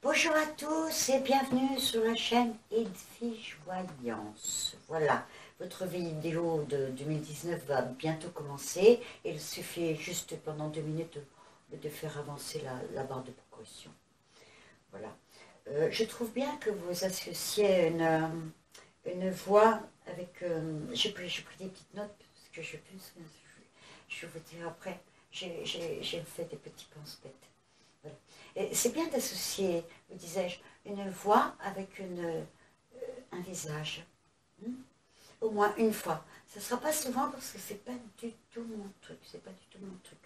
Bonjour à tous et bienvenue sur la chaîne Edwige Voyance. Voilà, votre vidéo de 2019 va bientôt commencer. Il suffit juste pendant 2 minutes de faire avancer la barre de progression. Voilà. Je trouve bien que vous associez une voix avec... j'ai pris des petites notes parce que je vais vous dire après. J'ai fait des petits pense-bêtes. Voilà. C'est bien d'associer, vous disais-je, une voix avec un visage. Au moins une fois. Ce ne sera pas souvent parce que c'est pas du tout mon truc. C'est pas du tout mon truc.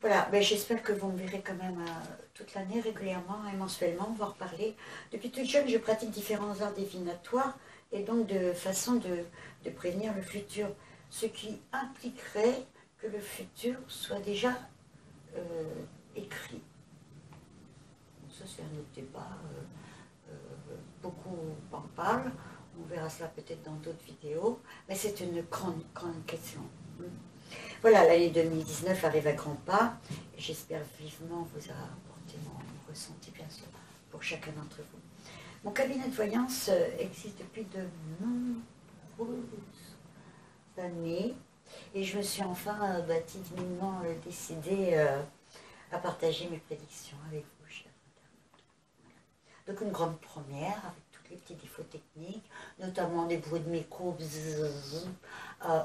Voilà, mais j'espère que vous me verrez quand même toute l'année, régulièrement et mensuellement. On va en reparler. Depuis toute jeune, je pratique différents arts divinatoires et donc de façon de prévenir le futur. Ce qui impliquerait que le futur soit déjà écrit. Ça c'est un autre débat, beaucoup en parlent, on verra cela peut-être dans d'autres vidéos, mais c'est une grande question. Voilà, l'année 2019 arrive à grands pas, et j'espère vivement vous apporter mon ressenti, bien sûr, pour chacun d'entre vous. Mon cabinet de voyance existe depuis de nombreuses années, et je me suis enfin timidement décidée à partager mes prédictions avec vous, chers internautes. Voilà. Donc une grande première avec tous les petits défauts techniques, notamment des bruits de micro,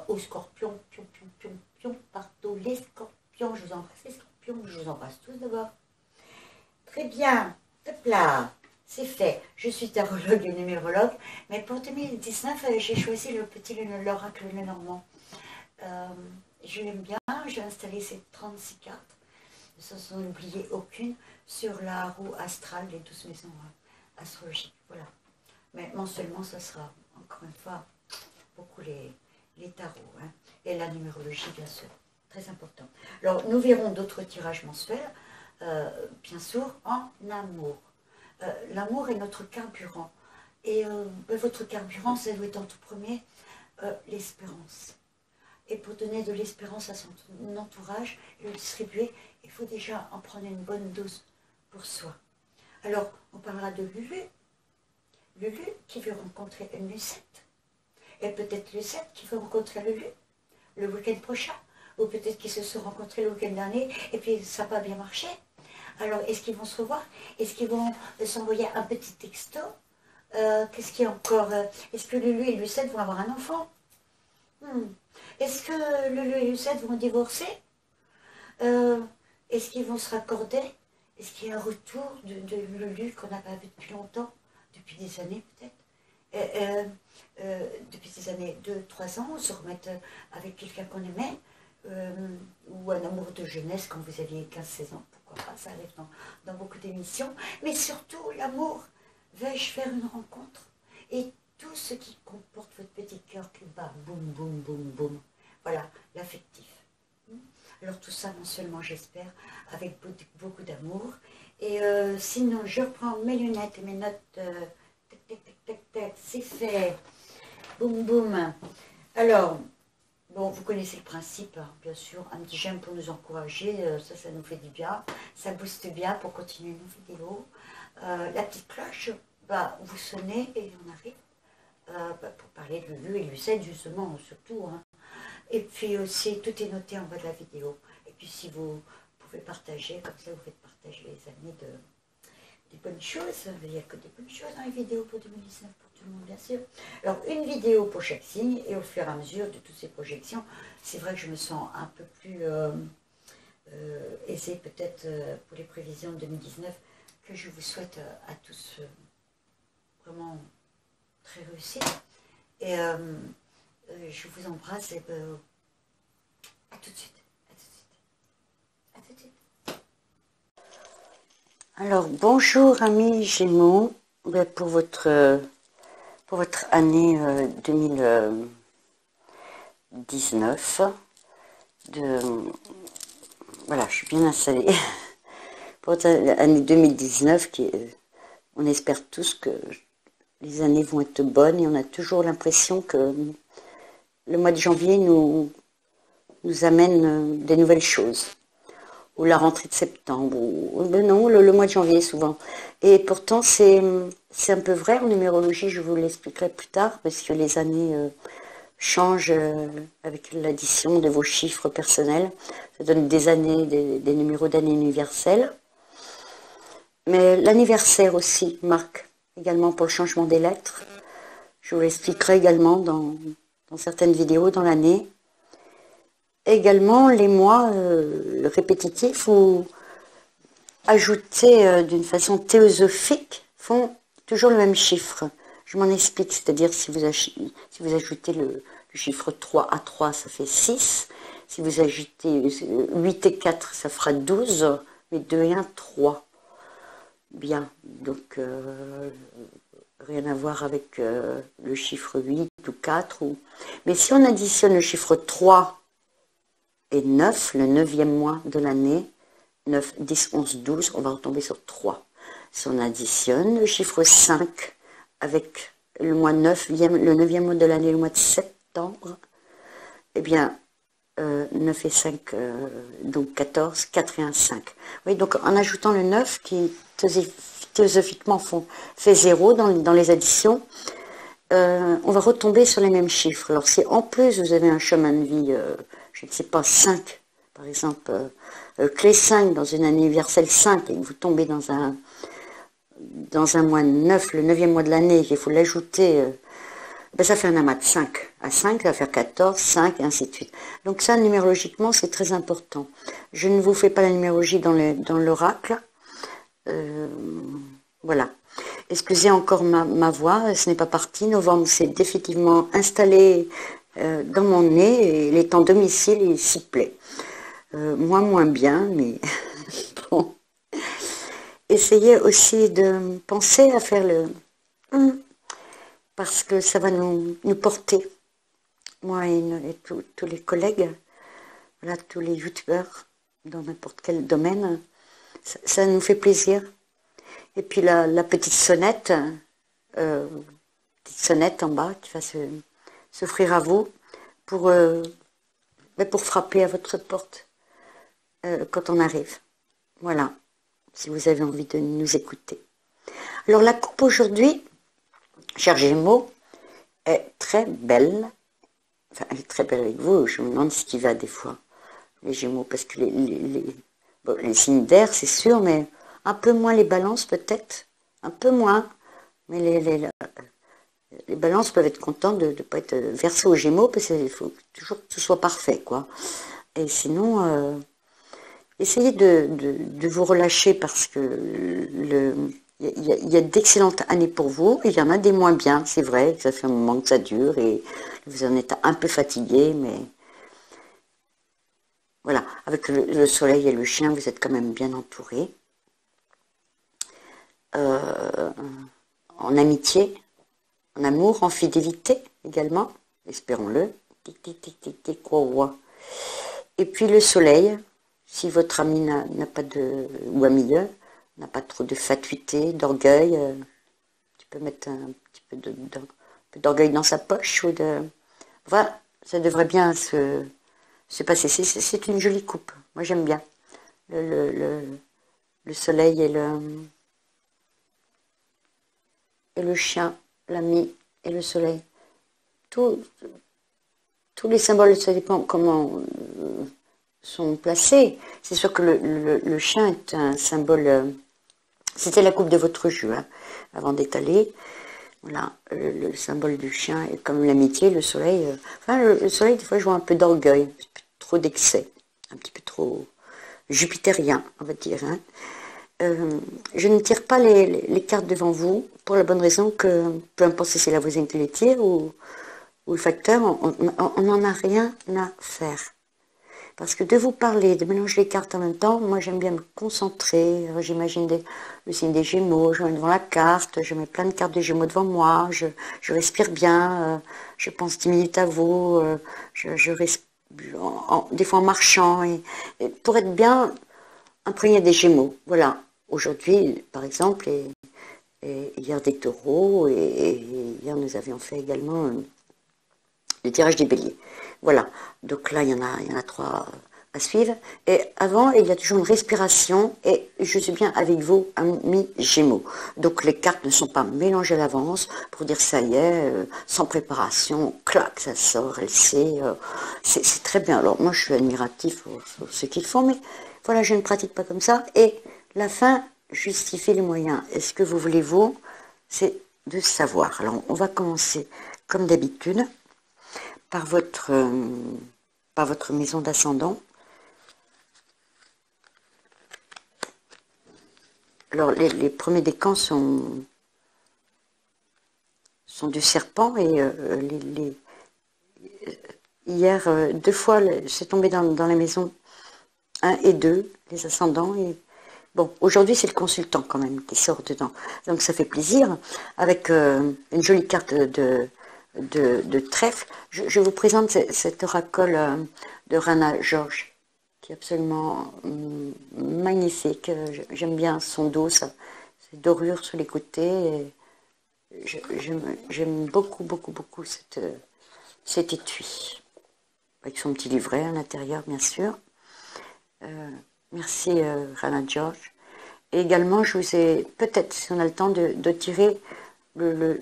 aux scorpions, pion, pion, pion, pion, partout, les scorpions, je vous embrasse les scorpions, je vous embrasse tous d'abord. Très bien, hop là, c'est fait. Je suis tarologue et numérologue, mais pour 2019, j'ai choisi l'oracle Lenormand. Je l'aime bien, j'ai installé ces 36 cartes. Sans s'en oublier aucune, sur la roue astrale des 12 maisons astrologiques. Voilà. Mais mensuellement, ça sera, encore une fois, beaucoup les tarots. Hein, et la numérologie, bien sûr. Très important. Alors, nous verrons d'autres tirages mensuels, bien sûr, en amour. L'amour est notre carburant. Et votre carburant, ça doit être en tout premier l'espérance. Et pour donner de l'espérance à son entourage et le distribuer, il faut déjà en prendre une bonne dose pour soi. Alors, on parlera de Lulu. Lulu qui veut rencontrer une Lucette. Et peut-être Lucette qui veut rencontrer Lulu le week-end prochain. Ou peut-être qu'ils se sont rencontrés le week-end dernier et puis ça n'a pas bien marché. Alors, est-ce qu'ils vont se revoir? Est-ce qu'ils vont s'envoyer un petit texto? Qu'est-ce qu'il y a encore? Est-ce que Lulu et Lucette vont avoir un enfant? Est-ce que Lulu et Lucette vont divorcer? Est-ce qu'ils vont se raccorder? Est-ce qu'il y a un retour de Lulu qu'on n'a pas vu depuis longtemps? Depuis des années peut-être? Depuis des années, 2-3 ans, on se remettre avec quelqu'un qu'on aimait? Ou un amour de jeunesse quand vous aviez 15-16 ans? Pourquoi pas? Ça arrive dans beaucoup d'émissions. Mais surtout, l'amour. Vais-je faire une rencontre? Et tout ce qui comporte votre petit cœur qui bat, boum, boum, boum, boum. Voilà, l'affectif. Alors tout ça mensuellement, j'espère, avec beaucoup d'amour. Et sinon, je reprends mes lunettes et mes notes. Tac, tac, tac, tac, tac, c'est fait. Boum, boum. Alors, bon, vous connaissez le principe, hein, bien sûr. Un petit j'aime pour nous encourager, ça nous fait du bien. Ça booste bien pour continuer nos vidéos. La petite cloche, vous sonnez et on arrive. Pour parler de Lulu et Lucette justement, surtout. Hein. Et puis aussi, tout est noté en bas de la vidéo. Et puis si vous pouvez partager, comme ça vous faites partager les années des bonnes choses. Il n'y a que des bonnes choses dans les vidéos pour 2019, pour tout le monde bien sûr. Alors une vidéo pour chaque signe, et au fur et à mesure de toutes ces projections, c'est vrai que je me sens un peu plus aisée peut-être pour les prévisions de 2019, que je vous souhaite à tous vraiment très réussi. Et je vous embrasse et à tout de suite. À tout de suite. Alors, bonjour amis Gémeaux, pour votre année 2019. Voilà, je suis bien installée. Pour votre année 2019, on espère tous que les années vont être bonnes et on a toujours l'impression que le mois de janvier nous amène des nouvelles choses. ou la rentrée de septembre, ben non, le mois de janvier souvent. Et pourtant, c'est un peu vrai en numérologie, je vous l'expliquerai plus tard, parce que les années changent avec l'addition de vos chiffres personnels. Ça donne des années, des numéros d'année universels. Mais l'anniversaire aussi marque également pour le changement des lettres. Je vous l'expliquerai également dans certaines vidéos dans l'année. Également, les mois répétitifs ou ajoutés d'une façon théosophique font toujours le même chiffre. Je m'en explique, c'est-à-dire si vous ajoutez le chiffre 3 à 3, ça fait 6. Si vous ajoutez 8 et 4, ça fera 12. Mais 2 et 1, 3. Bien, donc rien à voir avec le chiffre 8 ou 4. Mais si on additionne le chiffre 3 et 9, le 9e mois de l'année, 9, 10, 11, 12, on va retomber sur 3. Si on additionne le chiffre 5 avec le mois 9e, le 9e mois de l'année, le mois de septembre, eh bien, 9 et 5, donc 14, 4 et 1, 5. Oui, donc en ajoutant le 9 qui théosophiquement fait 0 dans les additions, on va retomber sur les mêmes chiffres. Alors si en plus vous avez un chemin de vie, je ne sais pas, 5, par exemple, clé 5 dans une année universelle 5, et que vous tombez dans un mois 9, le 9e mois de l'année, qu'il faut l'ajouter, ben ça fait un amas de 5 à 5, ça va faire 14, 5, et ainsi de suite. Donc ça, numérologiquement, c'est très important. Je ne vous fais pas la numérologie dans l'oracle. Voilà. Excusez encore ma voix, ce n'est pas parti. Novembre s'est définitivement installé dans mon nez, et il est en domicile et il s'y plaît. Moi, moins bien, mais bon. Essayez aussi de penser à faire le parce que ça va nous porter. Moi et tous les collègues, voilà, tous les youtubeurs, dans n'importe quel domaine, ça nous fait plaisir. Et puis la petite sonnette en bas qui va s'offrir à vous pour frapper à votre porte quand on arrive. Voilà, si vous avez envie de nous écouter. Alors la coupe aujourd'hui, chers Gémeaux, est très belle. Enfin, elle est très belle avec vous. Je me demande ce qui va des fois, les Gémeaux, parce que les signes d'air, c'est sûr, mais un peu moins les balances peut-être, un peu moins. Mais les balances peuvent être contents de ne pas être versées aux Gémeaux, parce qu'il faut toujours que ce soit parfait, quoi. Et sinon, essayez de vous relâcher, parce que il y a d'excellentes années pour vous, il y en a des moins bien, c'est vrai, que ça fait un moment que ça dure, et vous en êtes un peu fatigué, mais voilà, avec le soleil et le chien, vous êtes quand même bien entouré. En amitié, en amour, en fidélité également, espérons-le. Et puis le soleil, si votre ami n'a pas ou ami n'a pas trop de fatuité, d'orgueil, tu peux mettre un petit peu d'orgueil dans sa poche, voilà, ça devrait bien se passer. C'est une jolie coupe, moi j'aime bien. Le soleil et le chien, l'ami et le soleil. Tous les symboles, ça dépend comment sont placés. C'est sûr que le chien est un symbole. C'était la coupe de votre jeu, hein, avant d'étaler. Voilà, le symbole du chien est comme l'amitié, le soleil. Le soleil, des fois, je vois un peu d'orgueil, un petit peu trop d'excès, un petit peu trop jupitérien, on va dire. Hein. Je ne tire pas les cartes devant vous pour la bonne raison que, peu importe si c'est la voisine qui les tire ou le facteur, on n'en a rien à faire. Parce que de vous parler, de mélanger les cartes en même temps, moi j'aime bien me concentrer. J'imagine le signe des Gémeaux, je mets devant la carte, je mets plein de cartes de Gémeaux devant moi, je respire bien, je pense 10 minutes à vous, je respire des fois en marchant, et pour être bien imprégné des Gémeaux. Voilà, aujourd'hui par exemple, et hier des Taureaux, et hier nous avions fait également le tirage des Béliers. Voilà, donc là il y en a 3, à suivre. Et avant, il y a toujours une respiration et je suis bien avec vous, amis Gémeaux. Donc les cartes ne sont pas mélangées à l'avance pour dire ça y est, sans préparation, clac, ça sort, elle sait. C'est très bien. Alors moi, je suis admiratif pour ce qu'ils font, mais voilà, je ne pratique pas comme ça. Et la fin justifie les moyens. Et ce que vous voulez-vous, c'est de savoir. Alors, on va commencer, comme d'habitude, par votre maison d'ascendant. Alors, les premiers décans sont du serpent et hier, 2 fois, c'est tombé dans la maison 1 et 2, les ascendants. Et bon, aujourd'hui, c'est le consultant quand même qui sort dedans. Donc, ça fait plaisir. Avec une jolie carte de trèfle, je vous présente cet oracle de Rana George, qui est absolument magnifique. J'aime bien son dos, ses dorures sur les côtés. J'aime beaucoup, beaucoup, beaucoup cet étui. Avec son petit livret à l'intérieur, bien sûr. Merci Rana George. Et également, je vous ai, peut-être, si on a le temps, de tirer le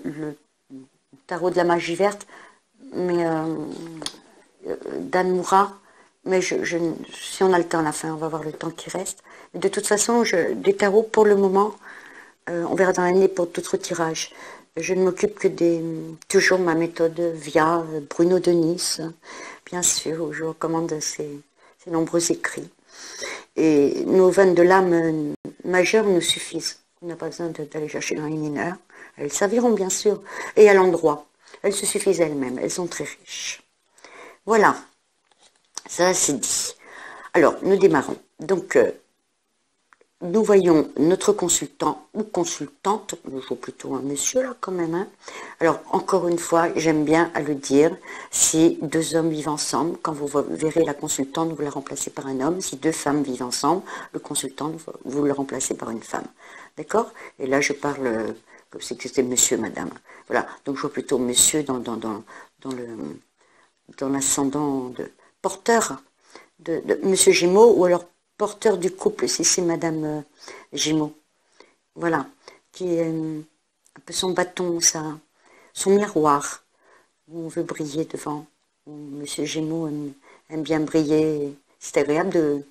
tarot de la magie verte, mais d'Anne Moura. Mais si on a le temps à la fin, on va voir le temps qui reste. Mais de toute façon, des tarots, pour le moment, on verra dans l'année pour d'autres tirages. Je ne m'occupe que toujours ma méthode via Bruno de Nice, bien sûr, où je recommande ses nombreux écrits. Et nos veines de l'âme majeures nous suffisent. On n'a pas besoin d'aller chercher dans les mineurs. Elles serviront bien sûr. Et à l'endroit. Elles se suffisent elles-mêmes. Elles sont très riches. Voilà. Ça, c'est dit. Alors, nous démarrons. Donc, nous voyons notre consultant ou consultante, je vois plutôt un monsieur là quand même. Hein. Alors, encore une fois, j'aime bien à le dire, si 2 hommes vivent ensemble, quand vous verrez la consultante, vous la remplacez par un homme. Si 2 femmes vivent ensemble, le consultant, vous le remplacez par une femme. D'accord? Et là, je parle comme si c'était monsieur, madame. Voilà. Donc, je vois plutôt monsieur dans l'ascendant de porteur de monsieur Gémeaux, ou alors porteur du couple, si c'est madame Gémeaux. Voilà. Qui est un peu son bâton, son miroir, où on veut briller devant. Où monsieur Gémeaux aime bien briller. C'est agréable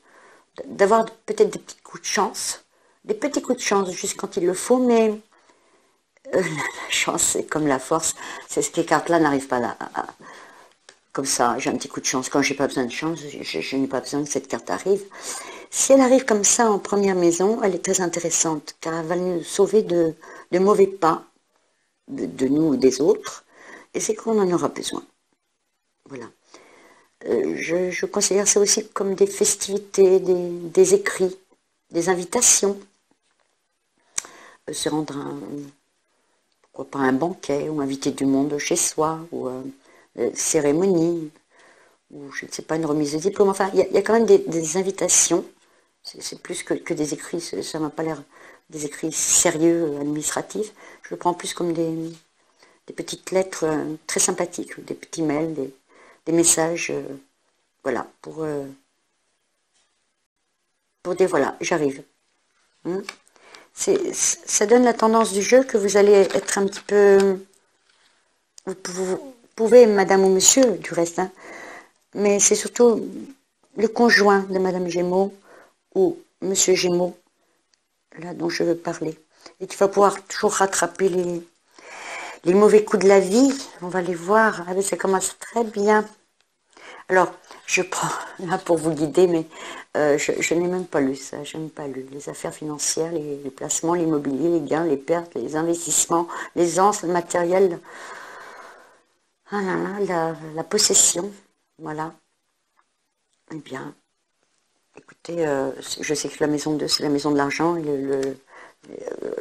d'avoir peut-être des petits coups de chance. Des petits coups de chance juste quand il le faut, mais la chance, c'est comme la force. C'est ce que ces cartes-là n'arrivent pas là. Comme ça, j'ai un petit coup de chance. Quand j'ai pas besoin de chance, je n'ai pas besoin que cette carte arrive. Si elle arrive comme ça en première maison, elle est très intéressante, car elle va nous sauver de mauvais pas, de nous ou des autres, et c'est qu'on en aura besoin. Voilà. Je considère ça aussi comme des festivités, des écrits, des invitations. Se rendre pourquoi pas un banquet, ou inviter du monde chez soi, ou cérémonie, ou je ne sais pas, une remise de diplôme. Enfin, il y a quand même des invitations. C'est plus que des écrits, ça m'a pas l'air des écrits sérieux, administratifs. Je le prends plus comme des petites lettres très sympathiques, des petits mails, des messages, voilà, pour dire voilà, j'arrive. Ça donne la tendance du jeu que vous allez être un petit peu... Vous pouvez, madame ou monsieur, du reste, hein, mais c'est surtout le conjoint de madame Gémeaux ou monsieur Gémeaux, là dont je veux parler, et qui va pouvoir toujours rattraper les mauvais coups de la vie. On va les voir. Ah, ça commence très bien. Alors, je prends là pour vous guider, mais je n'ai même pas lu ça. Je n'ai pas lu les affaires financières, les placements, l'immobilier, les gains, les pertes, les investissements, l'aisance, le matériel, la possession. Voilà. Eh bien, écoutez, je sais que la maison 2, c'est la maison de l'argent, et le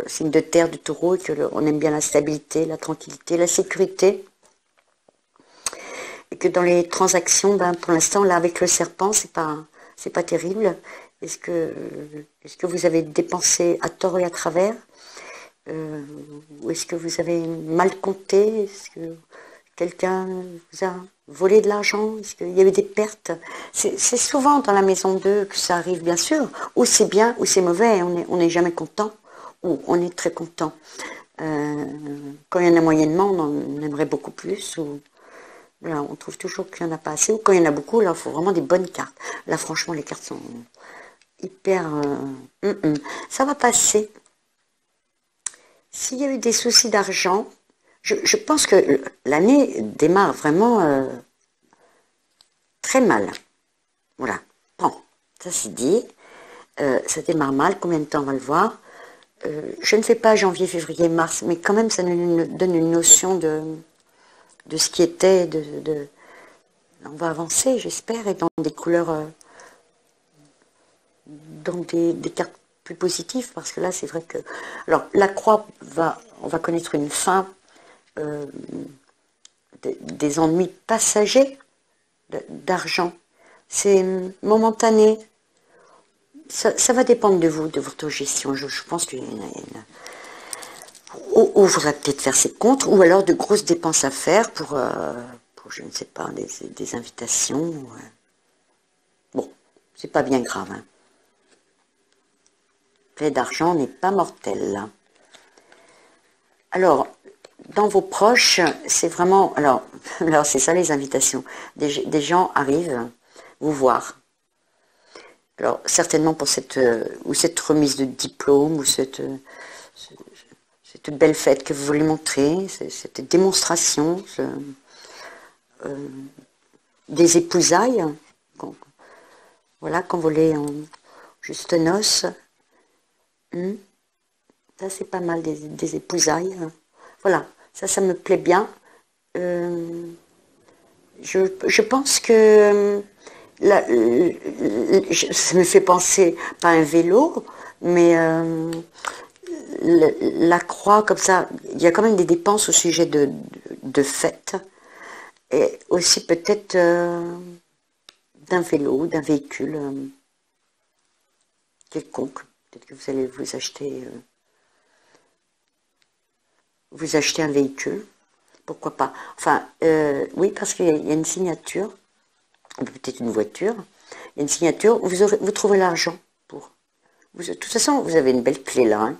signe de terre du taureau, et qu'on aime bien la stabilité, la tranquillité, la sécurité. Et que dans les transactions, pour l'instant, là, avec le serpent, c'est pas terrible. Est-ce que vous avez dépensé à tort et à travers, ou est-ce que vous avez mal compté? quelqu'un vous a volé de l'argent? Est-ce qu'il y a eu des pertes? C'est souvent dans la maison 2 que ça arrive, bien sûr. Ou c'est bien, ou c'est mauvais. On n'est jamais content, ou on est très content. Quand il y en a moyennement, on en aimerait beaucoup plus. Ou, voilà, on trouve toujours qu'il n'y en a pas assez. Ou quand il y en a beaucoup, là, il faut vraiment des bonnes cartes. Là, franchement, les cartes sont hyper... Ça va passer. S'il y a eu des soucis d'argent, je pense que l'année démarre vraiment très mal. Voilà. Bon, ça c'est dit. Ça démarre mal. Combien de temps on va le voir? Je ne fais pas janvier, février, mars, mais quand même ça nous donne une notion de ce qui était. On va avancer, j'espère, et dans des couleurs, dans des cartes plus positives, parce que là c'est vrai que... Alors la croix, on va connaître une fin, des ennuis passagers d'argent. C'est momentané. Ça va dépendre de vous, de votre gestion. Je pense qu'il y en a une. Ou faudrait peut-être faire ses comptes, ou alors de grosses dépenses à faire pour je ne sais pas, des invitations. Bon, c'est pas bien grave. Hein. Fait d'argent n'est pas mortel. Là. Alors, dans vos proches, c'est vraiment... Alors c'est ça les invitations. Des gens arrivent vous voir. Alors, certainement pour cette remise de diplôme, ou cette belle fête que vous voulez montrer, cette démonstration, des épousailles, voilà, quand vous voulez en juste noces. Ça, c'est pas mal, des épousailles. Voilà, ça me plaît bien. Je pense que... ça me fait penser, pas un vélo, mais la croix, comme ça, il y a quand même des dépenses au sujet de fêtes, et aussi peut-être d'un vélo, d'un véhicule quelconque. Peut-être que vous allez vous acheter un véhicule, pourquoi pas. Enfin, oui, parce qu'il y a une signature, peut-être une voiture, il y a une signature, vous trouvez l'argent pour. De toute façon, vous avez une belle clé là. Hein.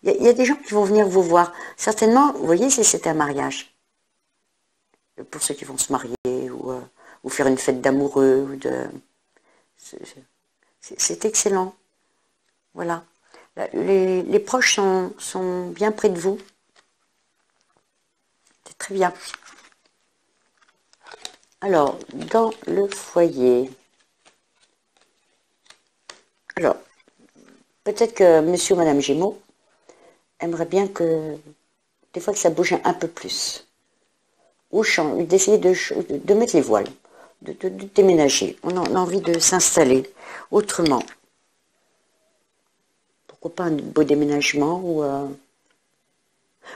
Il y a des gens qui vont venir vous voir. Certainement, vous voyez, si c'était un mariage, pour ceux qui vont se marier, ou faire une fête d'amoureux, c'est excellent. Voilà. Les proches sont bien près de vous. C'est très bien. Alors, dans le foyer, alors, peut-être que monsieur ou madame Gémeaux aimerait bien que, des fois, que ça bouge un peu plus. Ou d'essayer de mettre les voiles, de déménager. On a envie de s'installer autrement. Pourquoi pas un beau déménagement ou...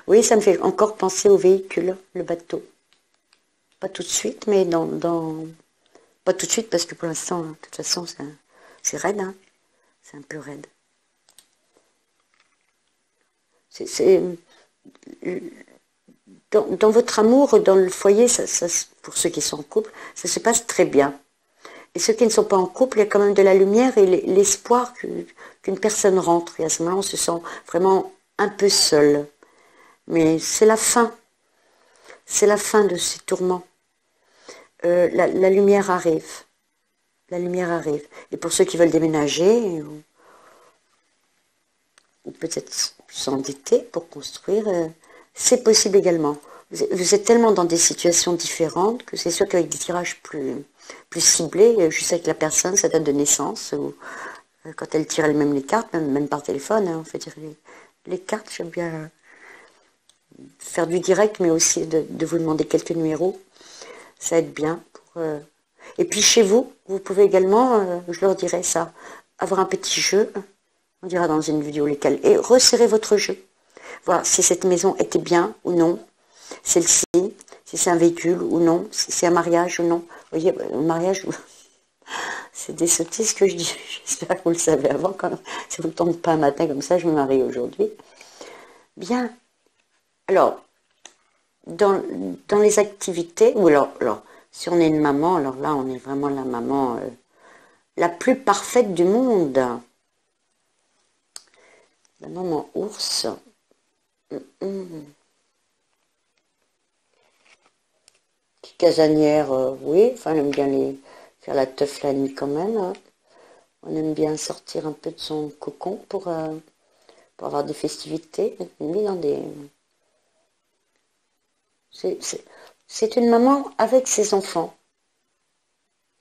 Oui, ça me fait encore penser au véhicule, le bateau. Pas tout de suite, mais pas tout de suite, parce que pour l'instant, de toute façon, c'est raide. Hein. C'est un peu raide. Dans votre amour, dans le foyer, pour ceux qui sont en couple, ça se passe très bien. Et ceux qui ne sont pas en couple, il y a quand même de la lumière et l'espoir qu'une personne rentre. Et à ce moment-là, on se sent vraiment un peu seul. Mais c'est la fin. C'est la fin de ces tourments. La lumière arrive. La lumière arrive. Et pour ceux qui veulent déménager, ou peut-être s'endetter pour construire, c'est possible également. Vous êtes tellement dans des situations différentes que c'est sûr qu'avec des tirages plus ciblés, juste avec la personne, sa date de naissance, ou quand elle tire elle-même les cartes, même par téléphone, hein, on fait tirer les cartes, j'aime bien faire du direct, mais aussi de vous demander quelques numéros, ça aide bien. Et puis chez vous, vous pouvez également, je leur dirais ça, avoir un petit jeu, on dira dans une vidéo lesquelles, et resserrer votre jeu. Voir si cette maison était bien ou non, celle-ci, si c'est un véhicule ou non, si c'est un mariage ou non. Vous voyez, le mariage, c'est des sottises que je dis, j'espère que vous le savez avant, quand ça ne vous tombe pas un matin comme ça, je me marie aujourd'hui. Bien. Alors, dans les activités, ou alors, si on est une maman, alors là, on est vraiment la maman la plus parfaite du monde. La maman ours. Casanière, oui, enfin, elle aime bien faire la teuf la nuit quand même. Hein. On aime bien sortir un peu de son cocon pour avoir des festivités. Mis dans des... C'est une maman avec ses enfants.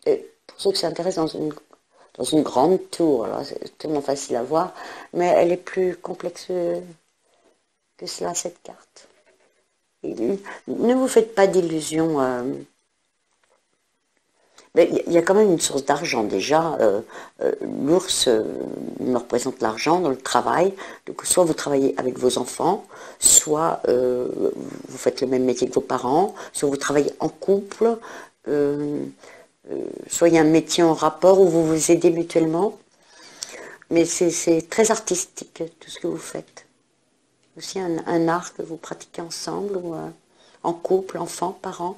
Et pour ceux que ça intéresse, dans une grande tour, alors c'est tellement facile à voir, mais elle est plus complexe que cela, cette carte. Et ne vous faites pas d'illusions. Mais il y a quand même une source d'argent déjà. L'ours me représente l'argent dans le travail. Donc soit vous travaillez avec vos enfants, soit vous faites le même métier que vos parents, soit vous travaillez en couple, soit il y a un métier en rapport où vous vous aidez mutuellement. Mais c'est très artistique tout ce que vous faites. Aussi un art que vous pratiquez ensemble, ou en couple, enfants, parents.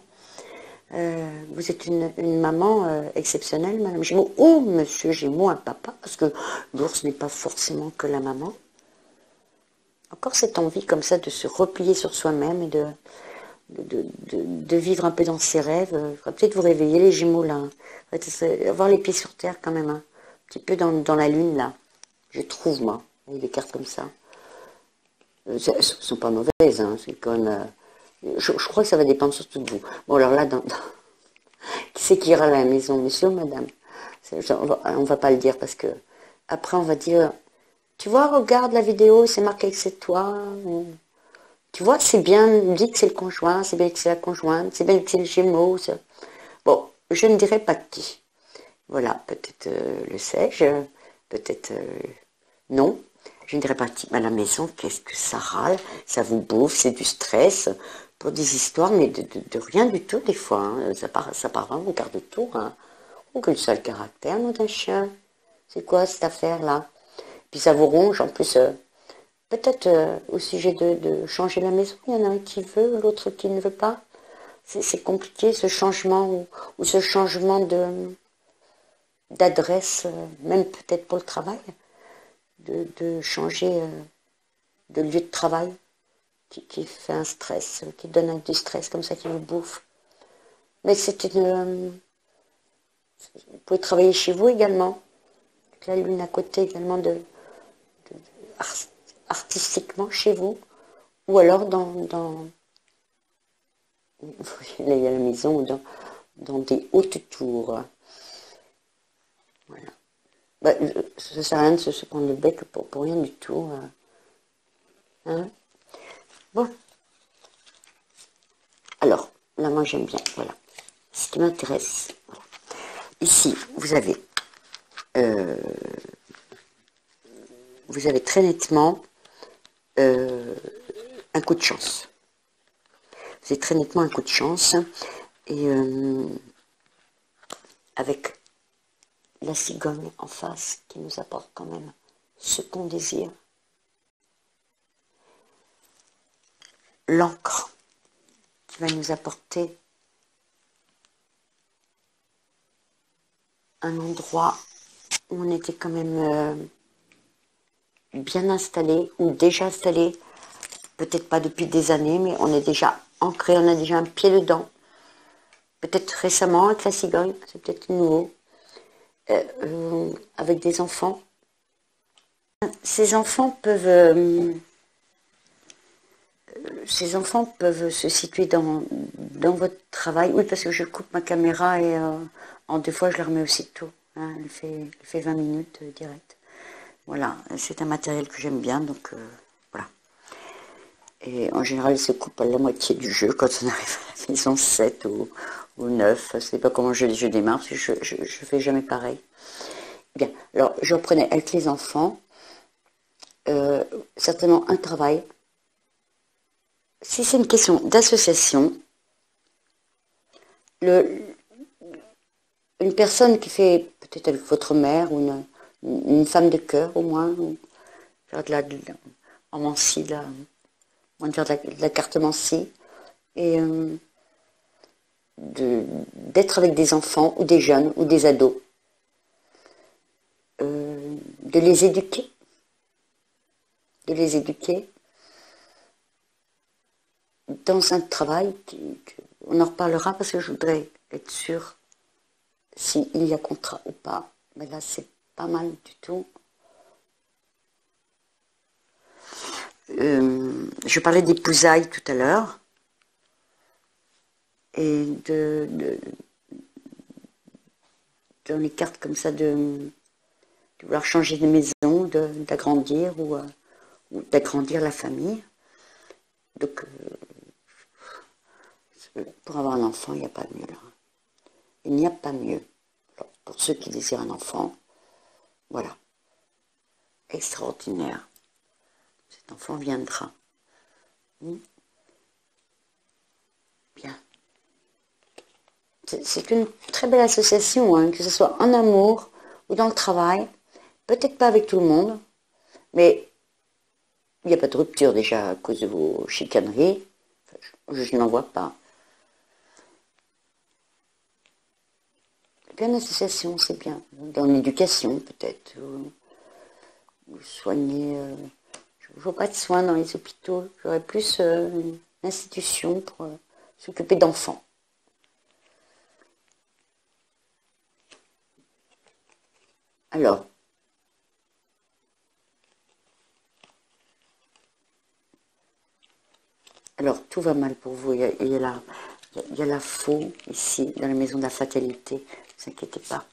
Vous êtes une maman exceptionnelle, Madame Gémeaux, ou Monsieur Gémeaux, un papa, parce que l'ours n'est pas forcément que la maman. Encore cette envie comme ça de se replier sur soi-même et de vivre un peu dans ses rêves. Il faudra peut-être vous réveiller, les Gémeaux, là. Avoir les pieds sur terre quand même, hein. Un petit peu dans la lune, là. Je trouve, moi, avec des cartes comme ça. Elles ne sont pas mauvaises, hein. C'est quand même... je crois que ça va dépendre surtout de vous. Bon, alors là, qui c'est qui ira à la maison, monsieur ou madame? On va pas le dire parce que après on va dire, tu vois, regarde la vidéo, c'est marqué que c'est toi. Tu vois, c'est bien dit que c'est le conjoint, c'est bien que c'est la conjointe, c'est bien que c'est le Gémeaux. Bon, je ne dirai pas qui. Voilà, peut-être le sais-je, peut-être non. Je ne dirais pas qui. À la maison, qu'est-ce que ça râle, ça vous bouffe, c'est du stress, pour des histoires, mais de rien du tout des fois. Hein. Ça part vraiment au quart de tour. Hein. Oh, quel sale caractère, notre chien. C'est quoi cette affaire-là? Puis ça vous ronge, en plus, peut-être au sujet de changer la maison, il y en a un qui veut, l'autre qui ne veut pas. C'est compliqué, ce changement, ou ce changement d'adresse, même peut-être pour le travail. De changer de lieu de travail qui fait un stress, qui donne du stress comme ça, qui vous bouffe. Mais c'est une... vous pouvez travailler chez vous également. La lune à côté également artistiquement chez vous. Ou alors il y a la maison, dans des hautes tours. Voilà. Bah, ça ne sert à rien de se prendre le bec pour rien du tout. Hein? Bon. Alors, là, moi, j'aime bien. Voilà. Ce qui m'intéresse. Voilà. Ici, vous avez très nettement un coup de chance. Vous avez très nettement un coup de chance. Et avec la cigogne en face qui nous apporte quand même ce qu'on désire. L'encre qui va nous apporter un endroit où on était quand même bien installé ou déjà installé, peut-être pas depuis des années, mais on est déjà ancré, on a déjà un pied dedans. Peut-être récemment avec la cigogne, c'est peut-être nouveau. Avec des enfants. Ces enfants peuvent se situer dans votre travail. Oui, parce que je coupe ma caméra et en 2 fois je la remets aussitôt. Hein, elle fait 20 minutes direct. Voilà, c'est un matériel que j'aime bien, donc voilà. Et en général, elle se coupe à la moitié du jeu quand on arrive à la maison 7 ou 9. Je ne sais pas comment je démarre, parce que je ne fais jamais pareil. Bien, alors je reprenais avec les enfants, certainement un travail. Si c'est une question d'association, une personne qui fait, peut-être avec votre mère, ou une femme de cœur au moins, faire en Mancy, faire de la carte Mancy, et d'être avec des enfants ou des jeunes ou des ados, de les éduquer, dans un travail, on en reparlera parce que je voudrais être sûre s'il y a contrat ou pas. Mais là, c'est pas mal du tout. Je parlais d'épousailles tout à l'heure. Et dans les cartes comme ça de vouloir changer de maison, d'agrandir ou d'agrandir la famille. Donc, pour avoir un enfant, il n'y a pas mieux là. Il n'y a pas mieux. Alors, pour ceux qui désirent un enfant, voilà. Extraordinaire. Cet enfant viendra. Bien. C'est une très belle association, hein, que ce soit en amour ou dans le travail. Peut-être pas avec tout le monde, mais il n'y a pas de rupture déjà à cause de vos chicaneries. Enfin, je n'en vois pas. Bien l'association, c'est bien. Dans l'éducation, peut-être. Ou soigner. Je ne vois pas de soins dans les hôpitaux. J'aurais plus une institution pour s'occuper d'enfants. Alors, tout va mal pour vous. Il y a la faux ici, dans la maison de la fatalité. Ne vous inquiétez pas.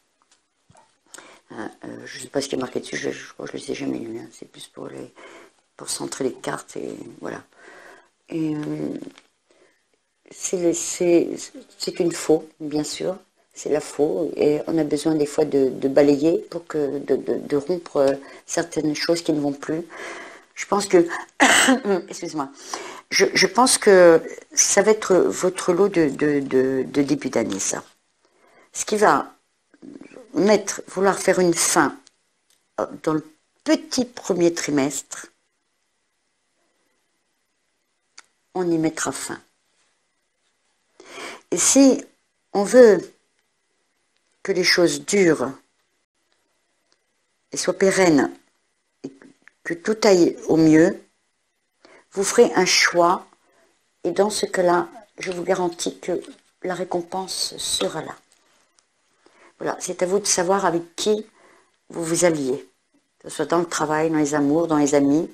Je ne sais pas ce qui est marqué dessus, je crois que je ne les ai jamais lus. Hein. C'est plus pour centrer les cartes et voilà. Et c'est une faux, bien sûr. C'est la faux. Et on a besoin des fois de balayer pour de rompre certaines choses qui ne vont plus. Je pense que... Excuse-moi. Je pense que ça va être votre lot de début d'année, ça. Ce qui va vouloir faire une fin dans le petit premier trimestre, on y mettra fin. Et si on veut que les choses durent et soient pérennes, et que tout aille au mieux, vous ferez un choix, et dans ce cas-là, je vous garantis que la récompense sera là. Voilà, c'est à vous de savoir avec qui vous vous alliez, que ce soit dans le travail, dans les amours, dans les amis.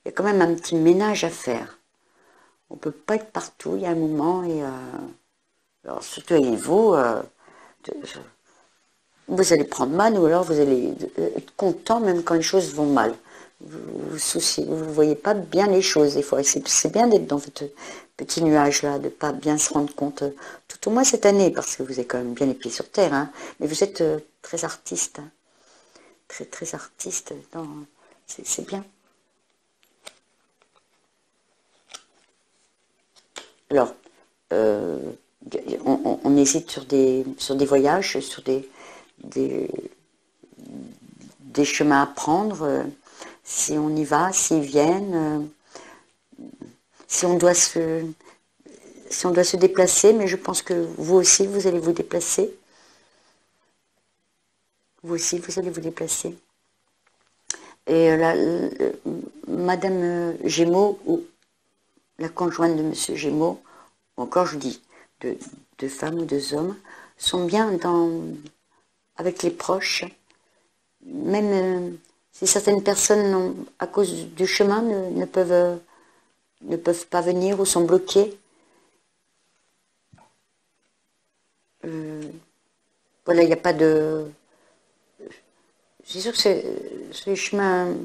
Il y a quand même un petit ménage à faire. On ne peut pas être partout, il y a un moment, et alors surtout avec vous, vous allez prendre mal, ou alors vous allez être content même quand les choses vont mal. Vous ne voyez pas bien les choses des fois. C'est bien d'être dans votre petit nuage-là, de ne pas bien se rendre compte, tout au moins cette année, parce que vous avez quand même bien les pieds sur terre, hein, mais vous êtes très artiste, hein, très artiste, c'est bien. Alors, on hésite sur des voyages, sur des chemins à prendre, si on y va, s'ils viennent, si on doit se déplacer, mais je pense que vous aussi, vous allez vous déplacer. Vous aussi, vous allez vous déplacer. Et Madame Gémeaux, ou la conjointe de Monsieur Gémeaux, encore je dis, de femmes ou de hommes, sont bien avec les proches, même si certaines personnes, à cause du chemin, ne peuvent pas venir ou sont bloquées. Voilà, il n'y a pas de... C'est sûr que c'est des chemins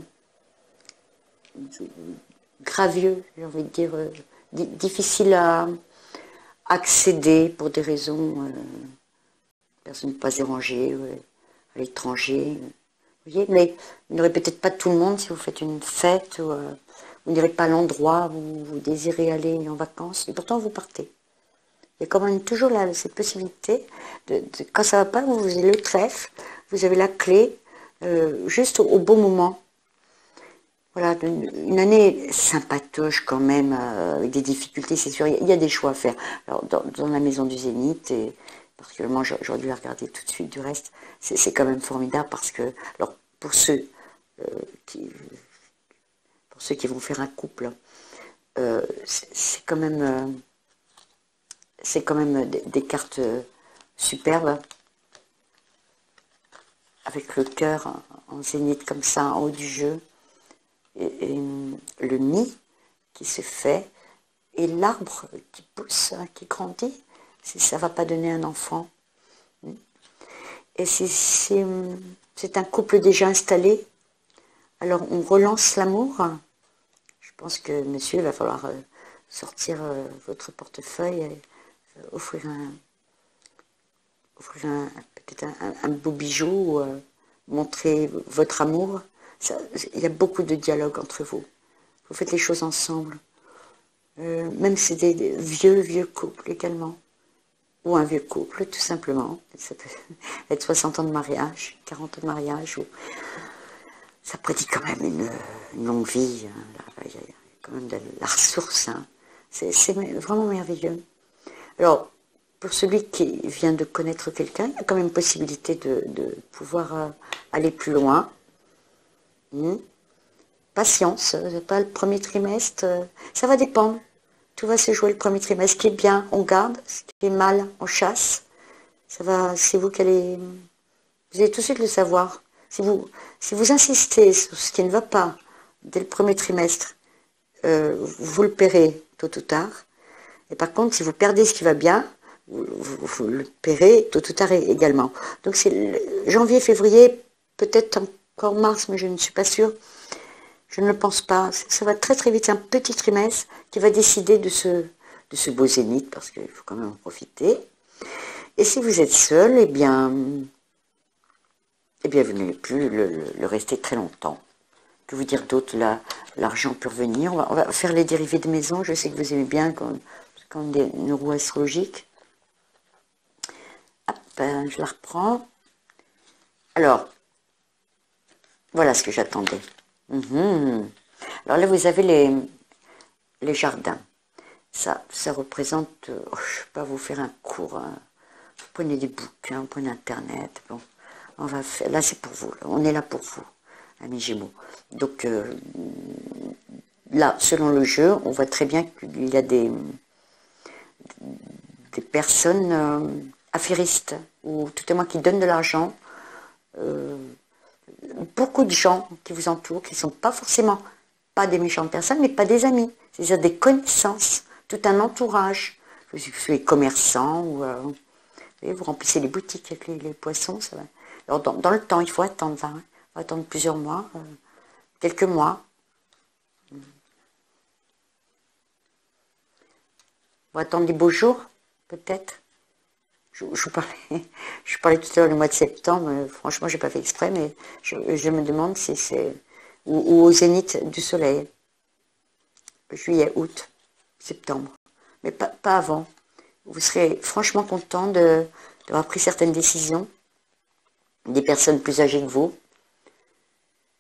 gravieux, j'ai envie de dire, difficiles à accéder pour des raisons... personne ne peut pas se déranger, à l'étranger... Vous voyez, mais vous n'aurez peut-être pas tout le monde si vous faites une fête, ou vous n'irez pas à l'endroit où vous désirez aller en vacances, et pourtant vous partez. Il y a quand même toujours cette possibilité, quand ça ne va pas, vous avez le trèfle, vous avez la clé, juste au bon moment. Voilà. Voilà, une année sympatoche quand même, avec des difficultés, c'est sûr. Il y a des choix à faire. Alors, dans la maison du Zénith, et particulièrement, j'aurais dû la regarder tout de suite du reste, c'est quand même formidable parce que, alors, euh, qui, pour ceux qui vont faire un couple, c'est quand même, des cartes superbes, avec le cœur en zénith comme ça, en haut du jeu. Et le nid qui se fait, et l'arbre qui pousse, hein, qui grandit, ça ne va pas donner un enfant. Et c'est un couple déjà installé, alors on relance l'amour. Je pense que monsieur, il va falloir sortir votre portefeuille et offrir peut-être un beau bijou, montrer votre amour. Il y a beaucoup de dialogue entre vous. Vous faites les choses ensemble. Même si c'est des vieux couples également. Ou un vieux couple, tout simplement. Ça peut être 60 ans de mariage, 40 ans de mariage. Ça prédit quand même une longue vie. Hein. Il y a quand même de la ressource. Hein. C'est vraiment merveilleux. Alors, pour celui qui vient de connaître quelqu'un, il y a quand même possibilité de pouvoir aller plus loin. Patience, pas le premier trimestre, ça va dépendre. Tout va se jouer le premier trimestre. Ce qui est bien, on garde. Ce qui est mal, on chasse. C'est vous qui allez... Vous allez tout de suite le savoir. Si vous insistez sur ce qui ne va pas dès le premier trimestre, vous le paierez tôt ou tard. Et par contre, si vous perdez ce qui va bien, vous le paierez tôt ou tard également. Donc c'est janvier, février, peut-être encore mars, mais je ne suis pas sûre. Je ne le pense pas. Ça va très très vite. C'est un petit trimestre qui va décider de ce beau zénith, parce qu'il faut quand même en profiter. Et si vous êtes seul, eh bien vous n'allez plus le rester très longtemps. Que vous dire d'autre? L'argent peut revenir. On va faire les dérivés de maison. Je sais que vous aimez bien quand une roue astrologique. Hop, je la reprends. Alors, voilà ce que j'attendais. Alors là, vous avez les jardins. Ça représente, je ne vais pas vous faire un cours. Hein. Vous prenez des bouquins, vous prenez Internet. Bon, on va faire. Là, c'est pour vous. Là. On est là pour vous, amis Gémeaux. Donc là, selon le jeu, on voit très bien qu'il y a des personnes affairistes, ou tout à moins qui donnent de l'argent. Beaucoup de gens qui vous entourent, qui ne sont pas forcément pas des méchantes personnes, mais pas des amis. C'est-à-dire des connaissances, tout un entourage. Vous soyez commerçant, ou vous remplissez les boutiques avec les poissons. Ça va. Alors dans le temps, il faut attendre. Hein. Il faut attendre plusieurs mois, quelques mois. Il faut attendre les beaux jours, peut-être. Je vous parlais tout à l'heure du mois de septembre, franchement, je n'ai pas fait exprès, mais je me demande si c'est... Ou au zénith du soleil. Juillet, août, septembre. Mais pas avant. Vous serez franchement content d'avoir pris certaines décisions. Des personnes plus âgées que vous,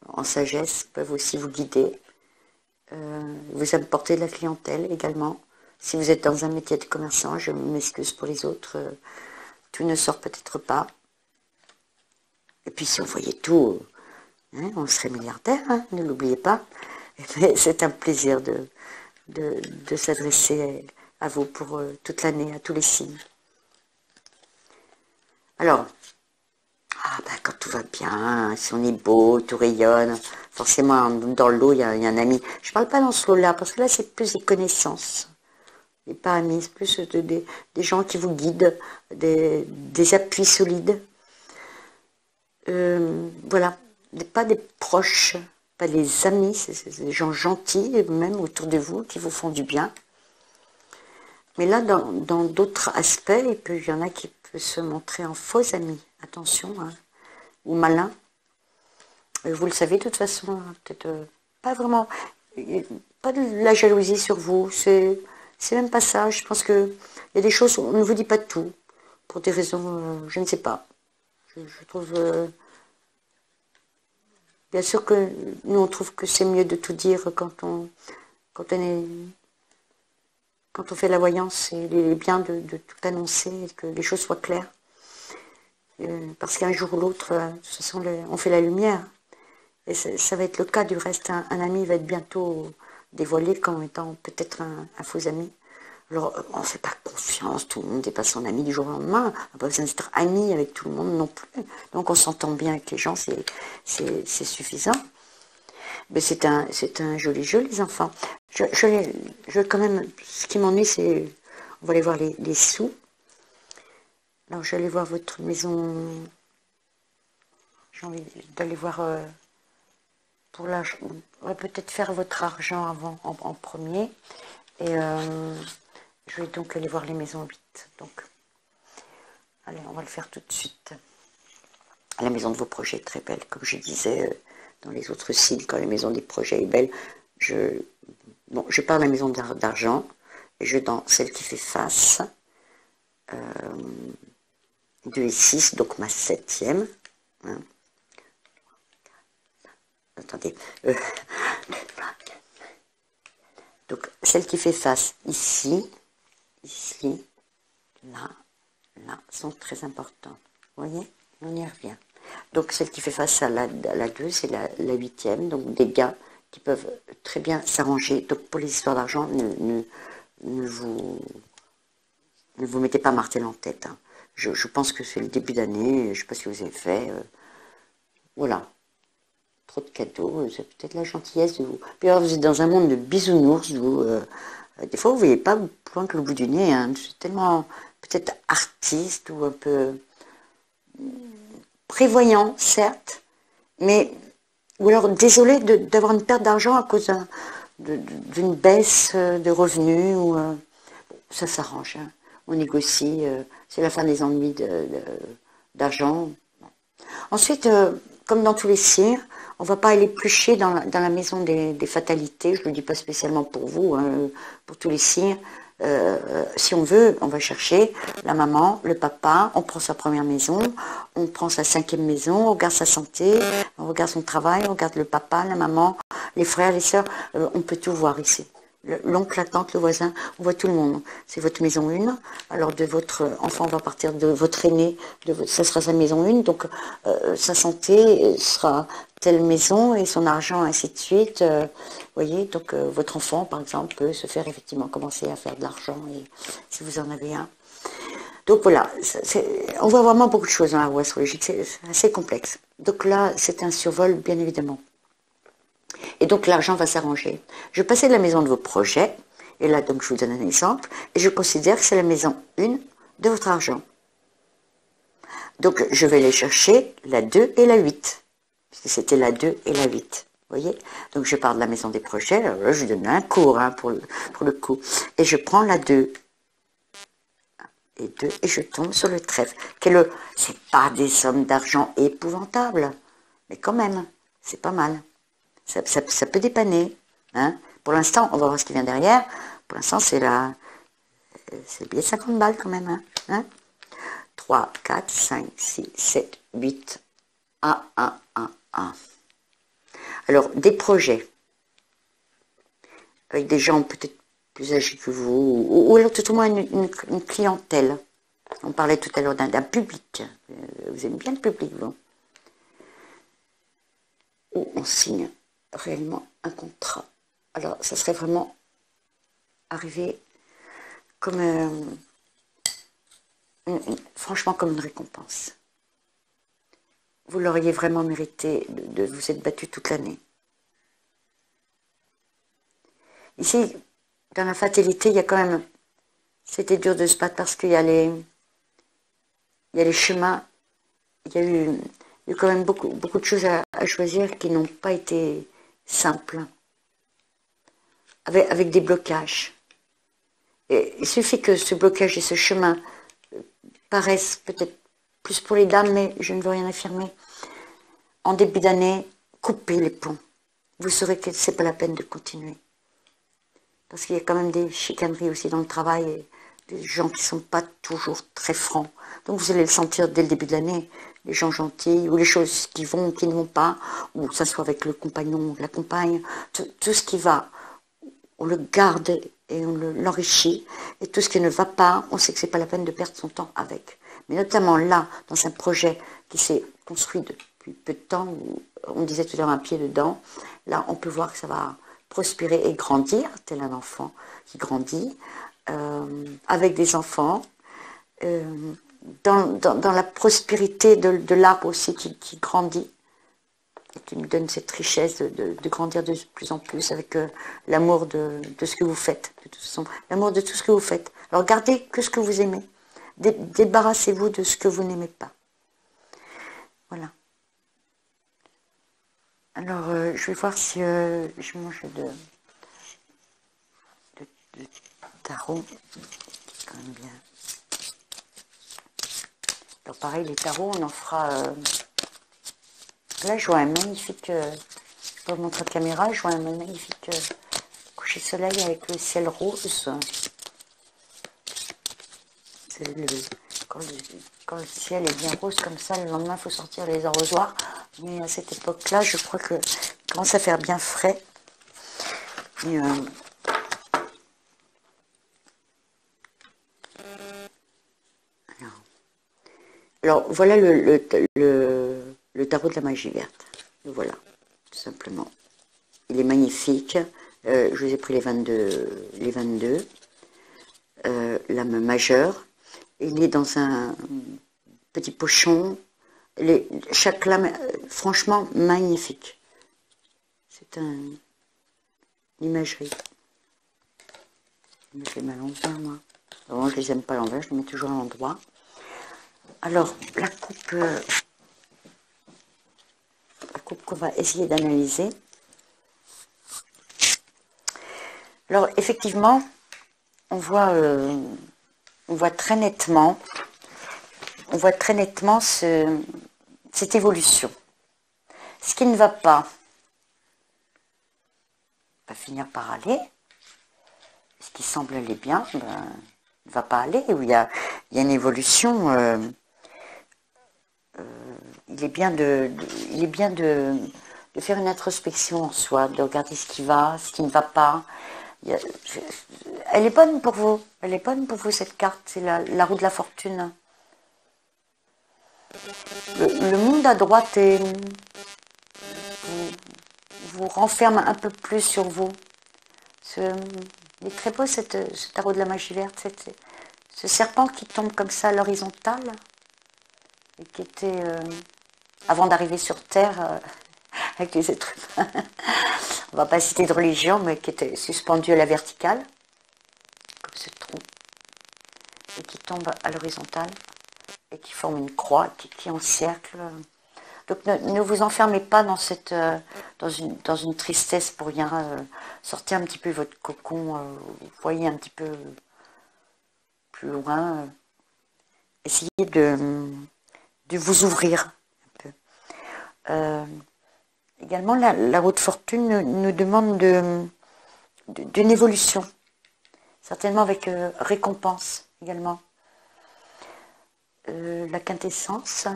en sagesse, peuvent aussi vous guider. Vous apporter de la clientèle également. Si vous êtes dans un métier de commerçant, je m'excuse pour les autres, tout ne sort peut-être pas. Et puis si on voyait tout, hein, on serait milliardaire, hein, ne l'oubliez pas. Mais c'est un plaisir de s'adresser à vous pour toute l'année, à tous les signes. Alors, quand tout va bien, si on est beau, tout rayonne, forcément dans l'eau, il y a un ami. Je ne parle pas dans ce lot-là, parce que là, c'est plus des connaissances. Et pas amis, c'est plus des gens qui vous guident, des appuis solides. Voilà, pas des proches, pas des amis, c'est des gens gentils, même autour de vous, qui vous font du bien. Mais là, dans d'autres aspects, il y en a qui peuvent se montrer en faux amis, attention, hein, ou malins. Vous le savez de toute façon, hein, peut-être pas vraiment, pas de la jalousie sur vous, c'est même pas ça. Je pense qu'il y a des choses, on ne vous dit pas de tout, pour des raisons, je ne sais pas. Je trouve... Bien sûr que nous, on trouve que c'est mieux de tout dire quand on fait la voyance. Il est bien de tout annoncer, et que les choses soient claires. Parce qu'un jour ou l'autre, de toute façon, on fait la lumière. Et ça va être le cas du reste. Un ami va être bientôt dévoilé comme étant peut-être un faux ami. Alors, on ne fait pas confiance, tout le monde n'est pas son ami du jour au lendemain. On n'a pas besoin d'être ami avec tout le monde non plus. Donc, on s'entend bien avec les gens, c'est suffisant. Mais c'est un joli jeu, les enfants. Quand même, ce qui m'ennuie, c'est, on va aller voir les sous. Alors, je vais aller voir votre maison. J'ai envie d'aller voir, pour l'argent. On va peut-être faire votre argent avant, en premier. Et je vais donc aller voir les maisons 8. Donc, allez, on va le faire tout de suite. La maison de vos projets est très belle. Comme je disais dans les autres signes, quand la maison des projets est belle, je pars de la maison d'argent et je vais dans celle qui fait face. 2 et 6, donc ma 7e. Hein. Attendez. Donc, celle qui fait face ici, là, sont très importantes. Vous voyez, on y revient. Donc, celle qui fait face à la 2, c'est la 8e. Donc, des gars qui peuvent très bien s'arranger. Donc, pour les histoires d'argent, ne vous mettez pas martel en tête. Hein. Je pense que c'est le début d'année. Je ne sais pas si vous avez fait. Voilà. Trop de cadeaux. C'est peut-être la gentillesse de vous. Puis alors, vous êtes dans un monde de bisounours. Des fois, vous ne voyez pas plus loin que le bout du nez. Hein. C'est tellement peut-être artiste ou un peu prévoyant, certes, mais ou alors désolé d'avoir une perte d'argent à cause d'une baisse de revenus. Ça s'arrange. Hein. On négocie. C'est la fin des ennuis d'argent. Ensuite, comme dans tous les signes, on ne va pas aller éplucher dans la maison des fatalités. Je ne le dis pas spécialement pour vous, hein, pour tous les signes. Si on veut, on va chercher la maman, le papa, on prend sa première maison, on prend sa 5e maison, on regarde sa santé, on regarde son travail, on regarde le papa, la maman, les frères, les sœurs. On peut tout voir ici. L'oncle, la tante, le voisin, on voit tout le monde. C'est votre maison 1. Alors de votre enfant, on va partir de votre aîné, ça sera sa maison 1. Donc sa santé sera telle maison et son argent, ainsi de suite. Voyez, donc votre enfant, par exemple, peut se faire effectivement commencer à faire de l'argent, et si vous en avez un. Donc voilà, on voit vraiment beaucoup de choses dans la roue astrologique, c'est assez complexe. Donc là, c'est un survol, bien évidemment. Et donc l'argent va s'arranger. Je passais de la maison de vos projets, et là donc je vous donne un exemple, et je considère que c'est la maison 1 de votre argent. Donc je vais aller chercher la 2 et la 8, puisque c'était la 2 et la 8. Vous voyez? Donc je pars de la maison des projets, alors là je donne un cours hein, pour le coup, et je prends la 2. Et 2, et je tombe sur le trèfle. C'est pas des sommes d'argent épouvantables, mais quand même, c'est pas mal. Ça peut dépanner. Hein. Pour l'instant, on va voir ce qui vient derrière. Pour l'instant, c'est le billet de 50 balles quand même. Hein. 3, 4, 5, 6, 7, 8. 1, 1, 1, 1. Alors, des projets. Avec des gens peut-être plus âgés que vous. Ou alors tout au moins une clientèle. On parlait tout à l'heure d'un public. Vous aimez bien le public, vous. Où on signe réellement un contrat. Alors, ça serait vraiment arrivé comme franchement comme une récompense. Vous l'auriez vraiment mérité de vous être battu toute l'année. Ici, dans la fatalité, il y a quand même... C'était dur de se battre parce qu'il y a les chemins. Il y a eu quand même beaucoup de choses à choisir qui n'ont pas été simples. Avec des blocages. Et il suffit que ce blocage et ce chemin paraissent peut-être plus pour les dames, mais je ne veux rien affirmer. En début d'année, coupez les ponts. Vous saurez que ce n'est pas la peine de continuer. Parce qu'il y a quand même des chicaneries aussi dans le travail, et des gens qui ne sont pas toujours très francs. Donc vous allez le sentir dès le début de l'année. les gens gentils, ou les choses qui vont ou qui ne vont pas, ou ça soit avec le compagnon ou la compagne, tout ce qui va, on le garde et on l'enrichit, et tout ce qui ne va pas, on sait que c'est pas la peine de perdre son temps avec. Mais notamment là, dans un projet qui s'est construit depuis peu de temps, où on disait tout à l'heure un pied dedans, là on peut voir que ça va prospérer et grandir, tel un enfant qui grandit, avec des enfants, dans la prospérité de l'arbre aussi qui grandit, et qui nous donne cette richesse de grandir de plus en plus avec l'amour de ce que vous faites, de toute façon, l'amour de tout ce que vous faites. Alors gardez que ce que vous aimez, débarrassez-vous de ce que vous n'aimez pas. Voilà. Alors je vais voir si je mange de tarot, c'est quand même bien. Alors pareil, les tarots, on en fera... Là, je vois un magnifique... je peux vous montrer la caméra, je vois un magnifique coucher de soleil avec le ciel rose. Quand le ciel est bien rose comme ça, le lendemain, il faut sortir les arrosoirs. Mais à cette époque-là, je crois que commence à faire bien frais. Et, alors, voilà le tarot de la magie verte. Le voilà, tout simplement. Il est magnifique. Je vous ai pris les 22 lames majeures. Il est dans un petit pochon. Chaque lame, franchement, magnifique. C'est une imagerie. Je les mets à l'envers, moi. Bon, je les aime pas à l'envers, je les mets toujours à l'endroit. Alors, la coupe qu'on va essayer d'analyser. Alors, effectivement, on voit très nettement, cette évolution. Ce qui ne va pas va finir par aller. Ce qui semble aller bien, ne va pas aller. Où il y a une évolution. Il est bien de faire une introspection en soi, de regarder ce qui va, ce qui ne va pas. Elle est bonne pour vous. Elle est bonne pour vous, cette carte. C'est la roue de la fortune. Le monde à droite vous renferme un peu plus sur vous. Il est très beau, ce tarot de la magie verte. Ce serpent qui tombe comme ça à l'horizontale. Et qui était, avant d'arriver sur Terre, avec les êtres humains, on ne va pas citer de religion, mais qui était suspendu à la verticale, comme ce trou, et qui tombe à l'horizontale, et qui forme une croix, qui encercle. Donc ne vous enfermez pas dans une tristesse pour rien. Sortez un petit peu votre cocon, voyez un petit peu plus loin. Essayez de vous ouvrir un peu. Également, la roue de fortune nous demande d'une évolution, certainement avec récompense également. La quintessence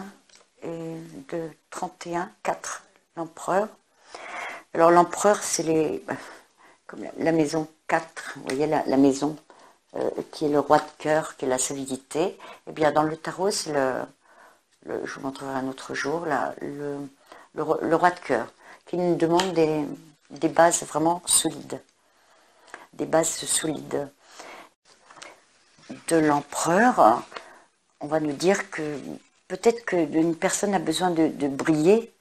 est de 31, 4, l'empereur. Alors l'empereur, c'est comme la maison 4, vous voyez la maison qui est le roi de cœur, qui est la solidité. Et bien dans le tarot, c'est je vous montrerai un autre jour, le roi de cœur, qui nous demande des bases vraiment solides. Des bases solides. De l'empereur, on va nous dire que peut-être qu'une personne a besoin de briller,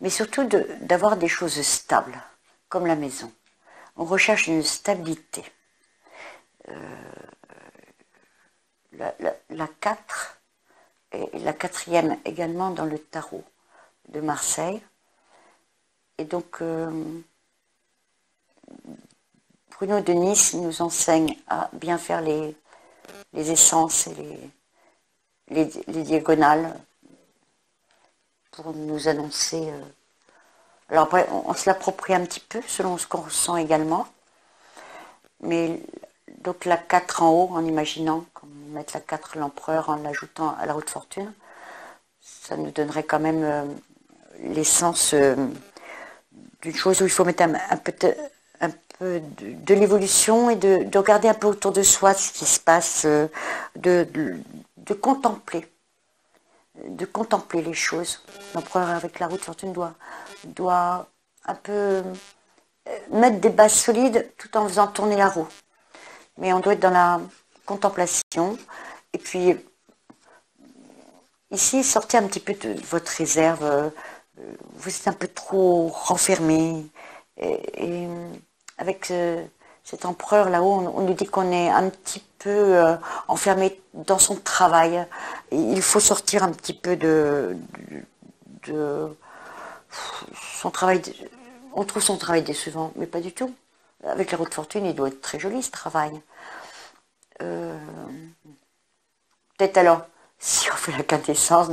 mais surtout d'avoir des choses stables, comme la maison. On recherche une stabilité. La 4 et la 4e également dans le tarot de Marseille. Et donc, Bruno de Nice nous enseigne à bien faire les essences et les diagonales pour nous annoncer. Alors après, on se l'approprie un petit peu selon ce qu'on ressent également. Mais donc la 4 en haut, en imaginant qu'on mette la 4 l'empereur en l'ajoutant à la roue de fortune, ça nous donnerait quand même l'essence d'une chose où il faut mettre un peu de l'évolution et de regarder un peu autour de soi ce qui se passe, de contempler les choses. L'empereur avec la roue de fortune doit un peu mettre des bases solides tout en faisant tourner la roue. Mais on doit être dans la contemplation. Et puis, ici, sortez un petit peu de votre réserve. Vous êtes un peu trop renfermé. Et avec cet empereur là-haut, on nous dit qu'on est un petit peu enfermé dans son travail. Et il faut sortir un petit peu de son travail. On trouve son travail décevant, mais pas du tout. Avec la roue de fortune, il doit être très joli ce travail. Peut-être alors, si on fait la quintessence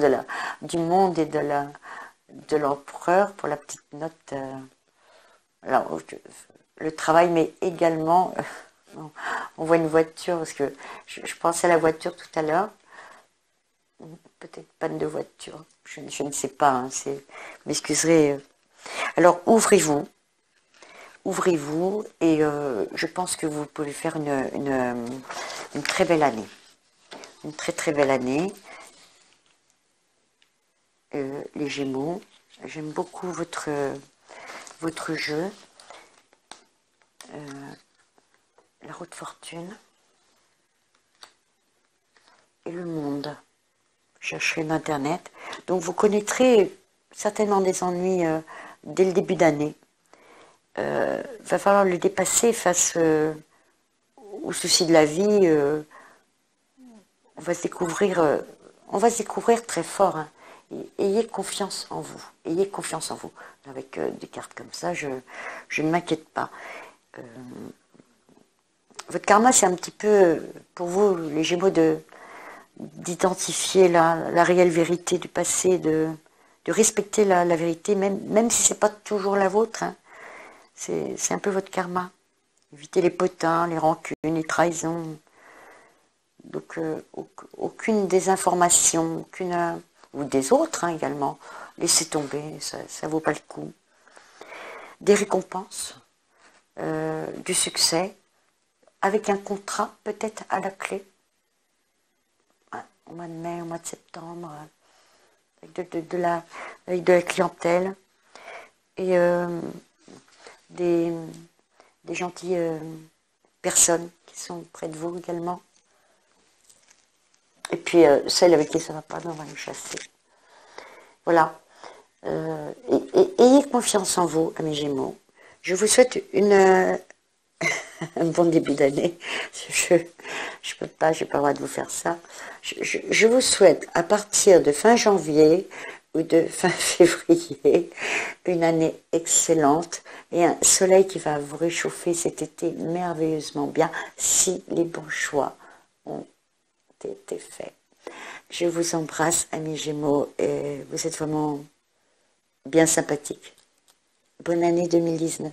du monde et de l'empereur, pour la petite note, alors, le travail, mais également, on voit une voiture, parce que je pensais à la voiture tout à l'heure, peut-être panne de voiture, je ne sais pas, hein, m'excuserez. Alors, ouvrez-vous, et je pense que vous pouvez faire une très belle année. Une très très belle année. Les Gémeaux, j'aime beaucoup votre jeu. La roue de fortune. Et le monde. Cherchez l'internet. Donc vous connaîtrez certainement des ennuis dès le début d'année. Va falloir le dépasser face aux soucis de la vie. On va se découvrir très fort. Hein. Ayez confiance en vous. Ayez confiance en vous. Avec des cartes comme ça, je ne m'inquiète pas. Votre karma, c'est un petit peu, pour vous, les Gémeaux, d'identifier la réelle vérité du passé, de respecter la vérité, même si c'est pas toujours la vôtre. Hein. C'est un peu votre karma. Éviter les potins, les rancunes, les trahisons. Donc, aucune désinformation, ou des autres hein, également. Laissez tomber, ça ne vaut pas le coup. Des récompenses, du succès, avec un contrat peut-être à la clé. Au mois de mai, au mois de septembre, avec de la clientèle. Et des gentilles personnes qui sont près de vous également. Et puis celles avec qui ça ne va pas, on va les chasser. Voilà. Ayez confiance en vous, amis Gémeaux. Je vous souhaite un bon début d'année. Je peux pas, j'ai pas le droit de vous faire ça. Je vous souhaite à partir de fin janvier ou de fin février une année excellente et un soleil qui va vous réchauffer cet été merveilleusement bien si les bons choix ont été faits. Je vous embrasse, amis Gémeaux, et vous êtes vraiment bien sympathiques. Bonne année 2019.